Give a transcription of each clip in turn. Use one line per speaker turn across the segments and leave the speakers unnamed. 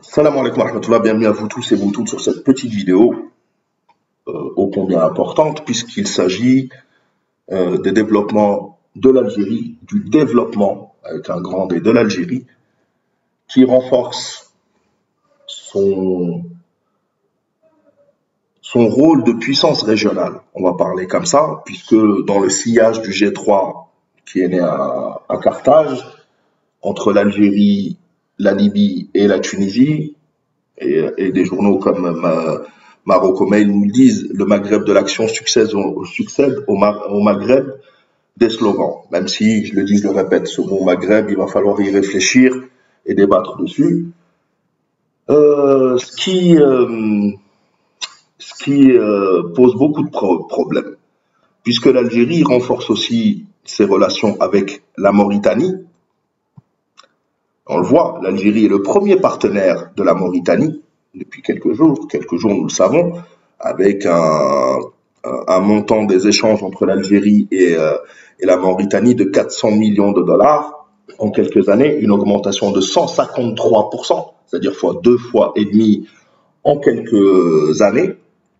Salam alaikum wa rahmatullah, bienvenue à vous tous et vous toutes sur cette petite vidéo ô combien importante puisqu'il s'agit des développements de l'Algérie, du développement avec un grand D de l'Algérie qui renforce son, son rôle de puissance régionale. On va parler comme ça puisque dans le sillage du G3 qui est né à Carthage, entre l'Algérie, la Libye et la Tunisie, et des journaux comme Marocco Mail nous le disent, le Maghreb de l'action succède au Maghreb des slogans. Même si, je le dis, je le répète, ce mot Maghreb, il va falloir y réfléchir et débattre dessus. Ce qui pose beaucoup de problèmes, puisque l'Algérie renforce aussi ses relations avec la Mauritanie. On le voit, l'Algérie est le premier partenaire de la Mauritanie depuis quelques jours nous le savons, avec un montant des échanges entre l'Algérie et la Mauritanie de 400 millions de dollars en quelques années, une augmentation de 153%, c'est-à-dire deux fois et demi en quelques années,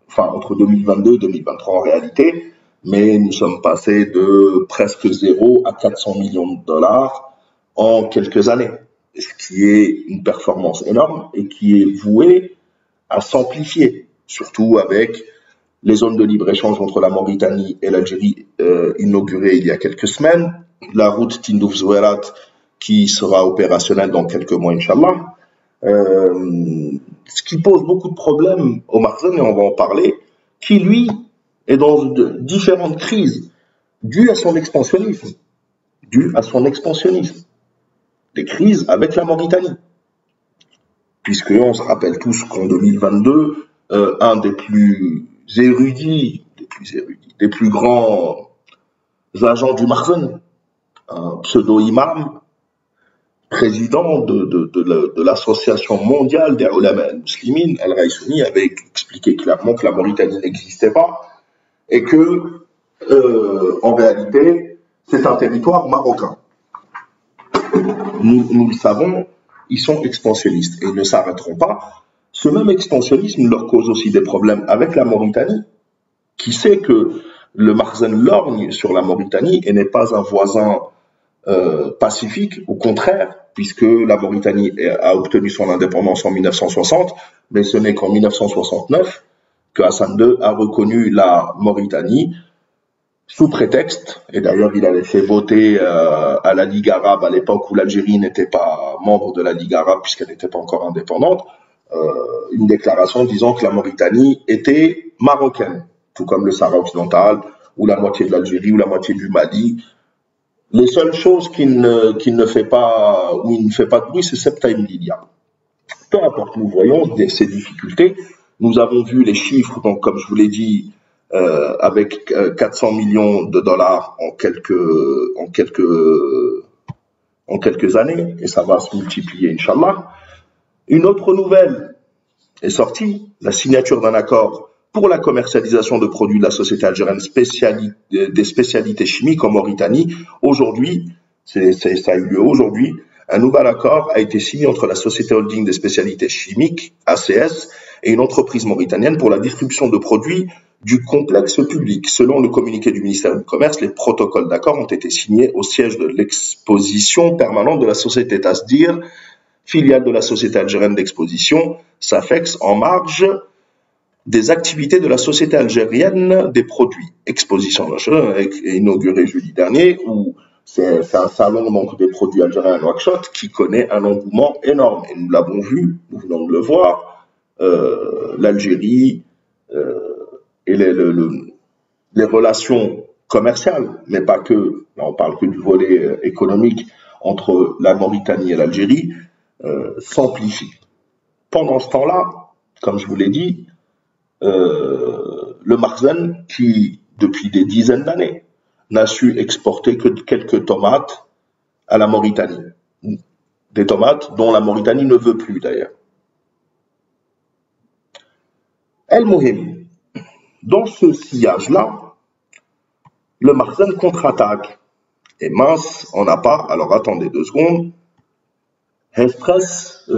enfin entre 2022 et 2023 en réalité, mais nous sommes passés de presque zéro à 400 millions de dollars en quelques années, ce qui est une performance énorme et qui est vouée à s'amplifier, surtout avec les zones de libre-échange entre la Mauritanie et l'Algérie inaugurées il y a quelques semaines, la route Tindouf-Zouerat qui sera opérationnelle dans quelques mois, Inch'Allah, ce qui pose beaucoup de problèmes au Makhzen, et on va en parler, qui lui est dans différentes crises dues à son expansionnisme, des crises avec la Mauritanie. Puisqu'on se rappelle tous qu'en 2022, un des plus érudits, des plus grands agents du Makhzen, un pseudo-imam, président de l'Association mondiale des ulama al-muslimin, Al-Raïsouni, avait expliqué clairement que la Mauritanie n'existait pas et que, en réalité, c'est un territoire marocain. Nous le savons, ils sont expansionnistes et ils ne s'arrêteront pas. Ce même expansionnisme leur cause aussi des problèmes avec la Mauritanie, qui sait que le Makhzen lorgne sur la Mauritanie et n'est pas un voisin pacifique, au contraire, puisque la Mauritanie a obtenu son indépendance en 1960, mais ce n'est qu'en 1969 que Hassan II a reconnu la Mauritanie sous prétexte, et d'ailleurs il avait fait voter à la Ligue arabe à l'époque où l'Algérie n'était pas membre de la Ligue arabe puisqu'elle n'était pas encore indépendante, une déclaration disant que la Mauritanie était marocaine, tout comme le Sahara occidental, ou la moitié de l'Algérie, ou la moitié du Mali. Les seules choses qu'il ne fait pas, où il ne fait pas de bruit, c'est Ceuta et Melilla. Peu importe, nous voyons ces difficultés. Nous avons vu les chiffres, donc comme je vous l'ai dit, avec 400 millions de dollars en quelques années, et ça va se multiplier, Inch'Allah. Une autre nouvelle est sortie, la signature d'un accord pour la commercialisation de produits de la société algérienne des spécialités chimiques en Mauritanie. Aujourd'hui, ça a eu lieu aujourd'hui, un nouvel accord a été signé entre la société holding des spécialités chimiques, ACS, et une entreprise mauritanienne pour la distribution de produits du complexe public. Selon le communiqué du ministère du Commerce, les protocoles d'accord ont été signés au siège de l'exposition permanente de la société Tasdir, filiale de la société algérienne d'exposition, SAFEX, en marge des activités de la société algérienne des produits. Exposition inaugurée jeudi dernier, où c'est un salon donc, des produits algériens à Nouakchott qui connaît un engouement énorme. Et nous l'avons vu, nous venons de le voir, l'Algérie et les relations commerciales, mais pas que, là on parle que du volet économique entre la Mauritanie et l'Algérie, s'amplifient. Pendant ce temps-là, comme je vous l'ai dit, le Makhzen, qui depuis des dizaines d'années n'a su exporter que quelques tomates à la Mauritanie, des tomates dont la Mauritanie ne veut plus d'ailleurs. El Mohim, dans ce sillage-là, le Makhzen contre-attaque. Et mince, on n'a pas, alors attendez 2 secondes, Express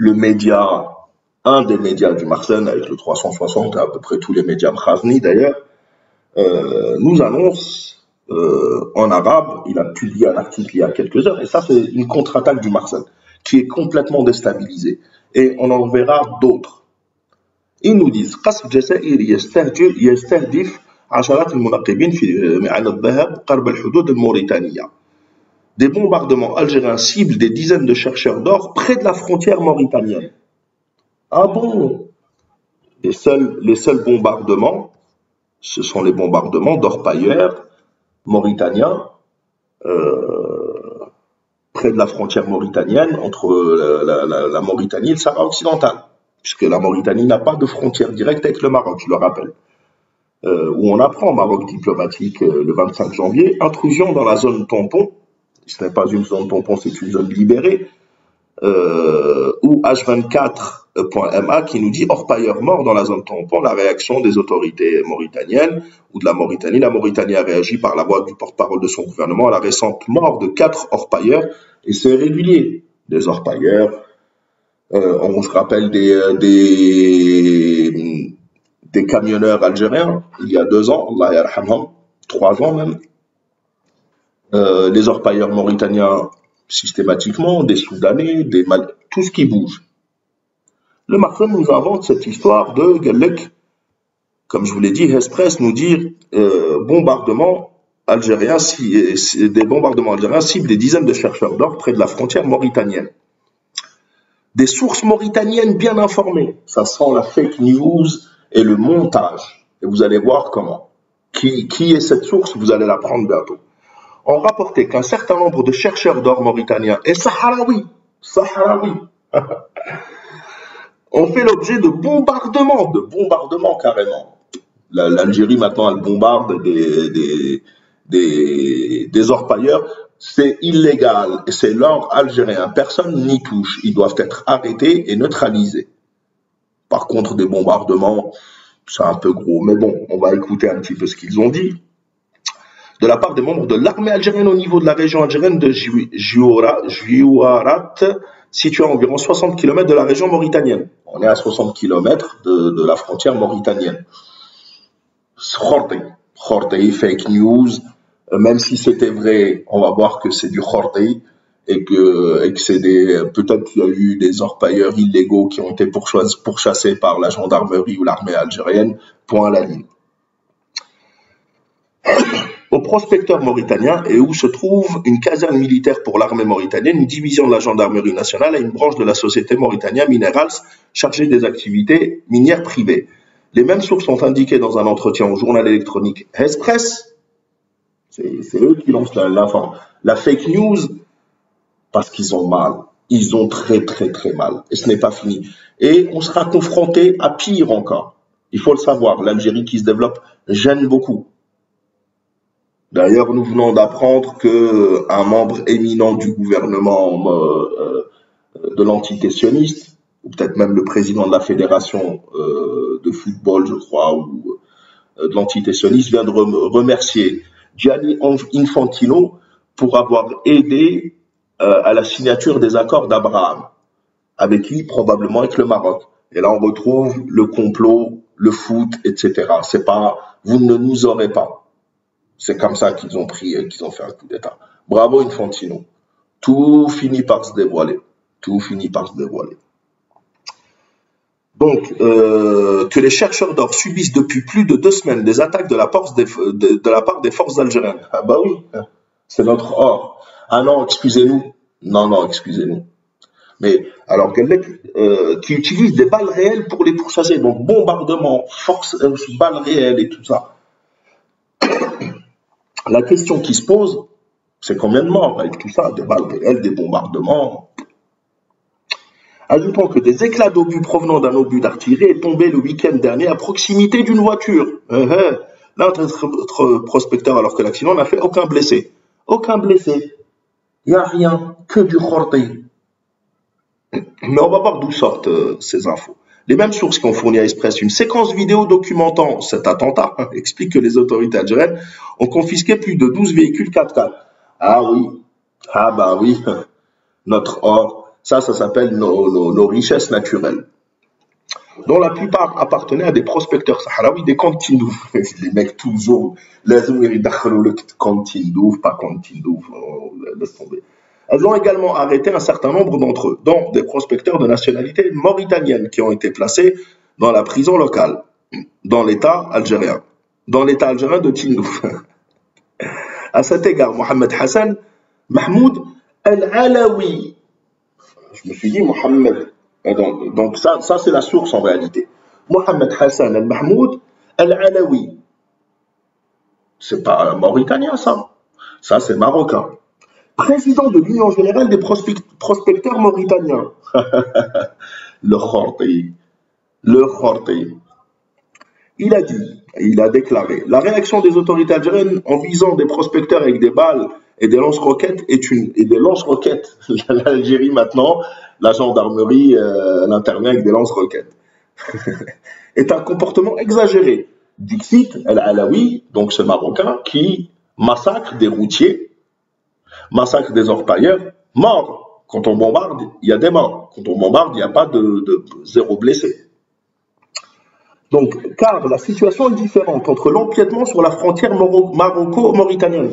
le média, un des médias du Marsen, avec le 360, et à peu près tous les médias Mkhazni d'ailleurs, nous annonce en arabe, il a publié un article il y a quelques heures, et ça c'est une contre-attaque du Marsen, qui est complètement déstabilisée. Et on en verra d'autres. Ils nous disent قصف جزائري يستهدف عشرات المنقبين على الذهب قرب الحدود الموريتانية. Des bombardements algériens ciblent des dizaines de chercheurs d'or près de la frontière mauritanienne. Ah bon? Les seuls bombardements, ce sont les bombardements d'orpailleurs mauritaniens près de la frontière mauritanienne entre la Mauritanie et le Sahara occidental, puisque la Mauritanie n'a pas de frontière directe avec le Maroc, je le rappelle. Où on apprend au Maroc diplomatique le 25 janvier, intrusion dans la zone tampon, ce n'est pas une zone tampon, c'est une zone libérée, ou H24.ma qui nous dit orpailleur mort dans la zone tampon, la réaction des autorités mauritaniennes ou de la Mauritanie. La Mauritanie a réagi par la voix du porte-parole de son gouvernement à la récente mort de 4 orpailleurs, et c'est régulier, des orpailleurs. On se rappelle des camionneurs algériens, il y a 2 ans, Allah yarhamhum, 3 ans même. Les orpailleurs mauritaniens systématiquement, des Soudanais, tout ce qui bouge. Le Marsen nous invente cette histoire de Galek, comme je vous l'ai dit, Express nous dit bombardements algériens, des bombardements algériens ciblent des dizaines de chercheurs d'or près de la frontière mauritanienne. Des sources mauritaniennes bien informées, ça sent la fake news et le montage. Et vous allez voir comment. Qui est cette source, vous allez l'apprendre bientôt. On rapportait qu'un certain nombre de chercheurs d'or mauritaniens et sahraouis, ont fait l'objet de bombardements carrément. L'Algérie maintenant elle bombarde des orpailleurs, c'est illégal, c'est l'or algérien, personne n'y touche, ils doivent être arrêtés et neutralisés. Par contre des bombardements, c'est un peu gros, mais bon, on va écouter un petit peu ce qu'ils ont dit. De la part des membres de l'armée algérienne au niveau de la région algérienne de Juwarat, située à environ 60 km de la région mauritanienne. On est à 60 km de la frontière mauritanienne. Khorti, fake news, même si c'était vrai, on va voir que c'est du khorti et que c'est peut-être qu'il y a eu des orpailleurs illégaux qui ont été pourchassés par la gendarmerie ou l'armée algérienne, point à la ligne. Au prospecteur mauritanien et où se trouve une caserne militaire pour l'armée mauritanienne, une division de la gendarmerie nationale et une branche de la société Mauritania Minerals chargée des activités minières privées. Les mêmes sources sont indiquées dans un entretien au journal électronique Express. C'est eux qui lancent la fake news parce qu'ils ont mal. Ils ont très mal. Et ce n'est pas fini. Et on sera confronté à pire encore. Il faut le savoir, l'Algérie qui se développe gêne beaucoup. D'ailleurs, nous venons d'apprendre qu'un membre éminent du gouvernement de l'entité sioniste, ou peut-être même le président de la fédération de football, je crois, ou de l'entité sioniste, vient de remercier Gianni Infantino pour avoir aidé à la signature des accords d'Abraham, avec lui probablement avec le Maroc. Et là, on retrouve le complot, le foot, etc. C'est pas, vous ne nous aurez pas. C'est comme ça qu'ils ont fait un coup d'État. Bravo Infantino. Tout finit par se dévoiler. Donc, que les chercheurs d'or subissent depuis plus de 2 semaines des attaques de la part des forces algériennes. Ah bah oui, c'est notre or. Ah non, excusez-nous. Non, excusez-nous. Mais alors qui utilisent des balles réelles pour les pourchasser. Donc bombardement, balles réelles et tout ça. La question qui se pose, c'est combien de morts avec tout ça, des balles réelles, des bombardements. Ajoutons que des éclats d'obus provenant d'un obus d'artillerie est tombé le week-end dernier à proximité d'une voiture. Là, notre prospecteur, alors que l'accident n'a fait aucun blessé. Aucun blessé. Il n'y a rien, que du khorti. Mais on va voir d'où sortent ces infos. Les mêmes sources qui ont fourni à Express une séquence vidéo documentant cet attentat expliquent que les autorités algériennes ont confisqué plus de 12 véhicules 4x4. Ah oui, notre or. Ça s'appelle nos richesses naturelles, dont la plupart appartenaient à des prospecteurs sahraouis des cantines d'ouf. Les mecs, toujours, les le cantine d'ouf, pas cantine d'ouf, laisse tomber. Elles ont également arrêté un certain nombre d'entre eux, dont des prospecteurs de nationalité mauritanienne qui ont été placés dans la prison locale, dans l'État algérien, de Tindouf. À cet égard, Mohamed Hassan Mahmoud Al-Alawi, je me suis dit Mohamed, donc ça c'est la source en réalité. Mohamed Hassan Al-Mahmoud Al-Alawi, c'est pas mauritanien ça c'est marocain. Président de l'Union générale des prospecteurs mauritaniens. Le Khorti. Il a déclaré, la réaction des autorités algériennes en visant des prospecteurs avec des balles et des lance-roquettes L'Algérie maintenant, la gendarmerie, elle intervient avec des lance-roquettes. Est un comportement exagéré. Dixit El-Alawi, donc ce Marocain, qui massacre des routiers, massacre des orpailleurs, morts. Quand on bombarde, il y a des morts. Quand on bombarde, il n'y a pas de zéro blessé. Donc, car la situation est différente entre l'empiètement sur la frontière maroco-mauritanienne.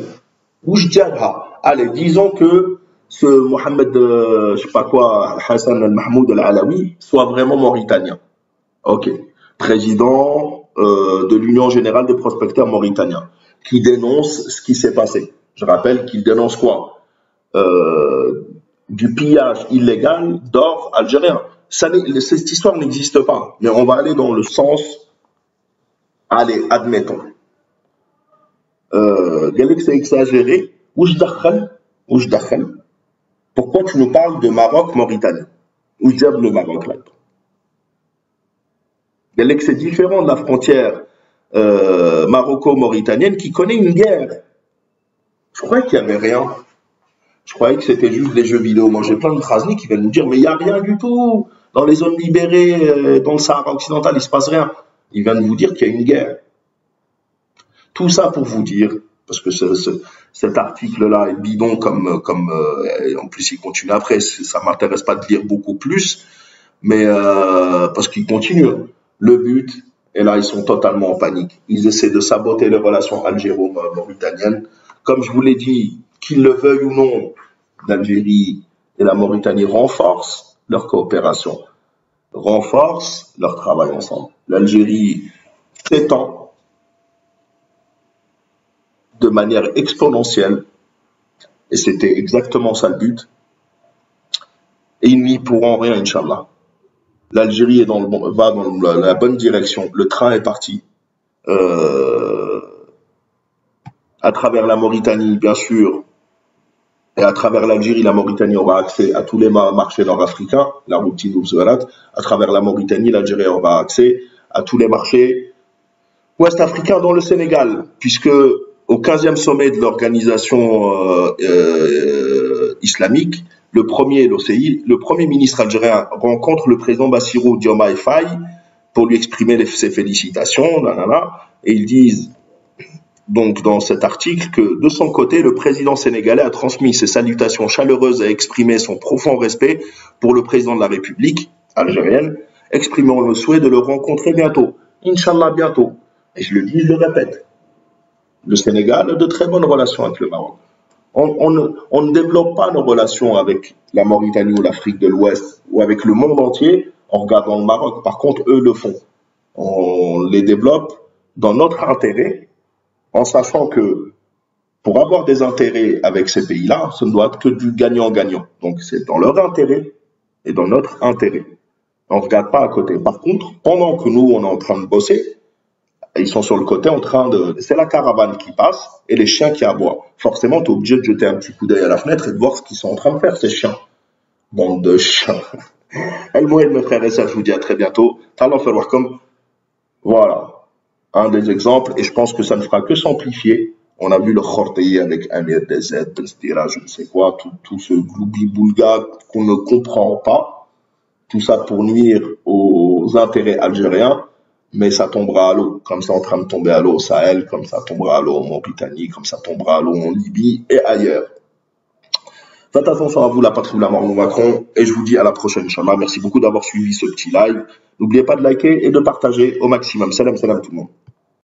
Allez, disons que ce Mohamed, je sais pas quoi, Hassan al-Mahmoud al-Alawi, soit vraiment mauritanien. Ok. Président de l'Union générale des prospecteurs mauritaniens, qui dénonce ce qui s'est passé. Je rappelle qu'il dénonce quoi? Du pillage illégal d'or algérien. Cette histoire n'existe pas, mais on va aller dans le sens, allez, admettons. Galek, c'est exagéré. Pourquoi tu nous parles de Maroc-Mauritanie? Où diable le Maroc là-dedans? Galek, c'est différent de la frontière maroco-mauritanienne qui connaît une guerre. Je croyais qu'il n'y avait rien. Je croyais que c'était juste des jeux vidéo. Moi, j'ai plein de Krasni qui viennent nous dire, mais il n'y a rien du tout. Dans les zones libérées, dans le Sahara occidental, il ne se passe rien. Il vient de vous dire qu'il y a une guerre. Tout ça pour vous dire, parce que cet article-là est bidon en plus il continue après, ça m'intéresse pas de lire beaucoup plus, mais parce qu'il continue. Le but, et là ils sont totalement en panique. Ils essaient de saboter les relations algéro-mauritaniennes. Comme je vous l'ai dit, qu'ils le veuillent ou non, l'Algérie et la Mauritanie renforcent leur coopération, renforcent leur travail ensemble. L'Algérie s'étend de manière exponentielle, et c'était exactement ça le but, et ils n'y pourront rien, Inch'Allah. L'Algérie va dans la bonne direction, le train est parti, à travers la Mauritanie, bien sûr, et à travers l'Algérie, la Mauritanie aura accès à tous les marchés nord-africains, la route Tindouf-Zouarat. À travers la Mauritanie, l'Algérie aura accès à tous les marchés ouest-africains, dont le Sénégal, puisque au 15e sommet de l'organisation islamique, le premier ministre algérien rencontre le président Bassirou Diomaye Faye pour lui exprimer ses félicitations, et ils disent donc dans cet article que de son côté, le président sénégalais a transmis ses salutations chaleureuses et exprimé son profond respect pour le président de la République algérienne, exprimant le souhait de le rencontrer bientôt. Inch'Allah, bientôt. Et je le dis, je le répète. Le Sénégal a de très bonnes relations avec le Maroc. On ne développe pas nos relations avec la Mauritanie ou l'Afrique de l'Ouest ou avec le monde entier en regardant le Maroc. Par contre, eux le font. On les développe dans notre intérêt, en sachant que pour avoir des intérêts avec ces pays-là, ce ne doit être que du gagnant-gagnant. Donc c'est dans leur intérêt et dans notre intérêt. On ne regarde pas à côté. Par contre, pendant que nous, on est en train de bosser, ils sont sur le côté en train de... C'est la caravane qui passe et les chiens qui aboient. Forcément, tu es obligé de jeter un petit coup d'œil à la fenêtre et de voir ce qu'ils sont en train de faire, ces chiens. Bande de chiens. El Moed, mes frères et sœurs, je vous dis à très bientôt. Talent faire comme... Voilà. Un des exemples, et je pense que ça ne fera que s'amplifier. On a vu le Khorti avec Amir DZ, Belstira, je ne sais quoi, tout ce gloubi-boulga qu'on ne comprend pas. Tout ça pour nuire aux intérêts algériens. Mais ça tombera à l'eau, comme c'est en train de tomber à l'eau au Sahel, comme ça tombera à l'eau en Mauritanie, comme ça tombera à l'eau en Libye et ailleurs. Faites attention à vous, la patrie de la Marlon Macron, et je vous dis à la prochaine, Inch'Allah. Merci beaucoup d'avoir suivi ce petit live. N'oubliez pas de liker et de partager au maximum. Salam, salam tout le monde.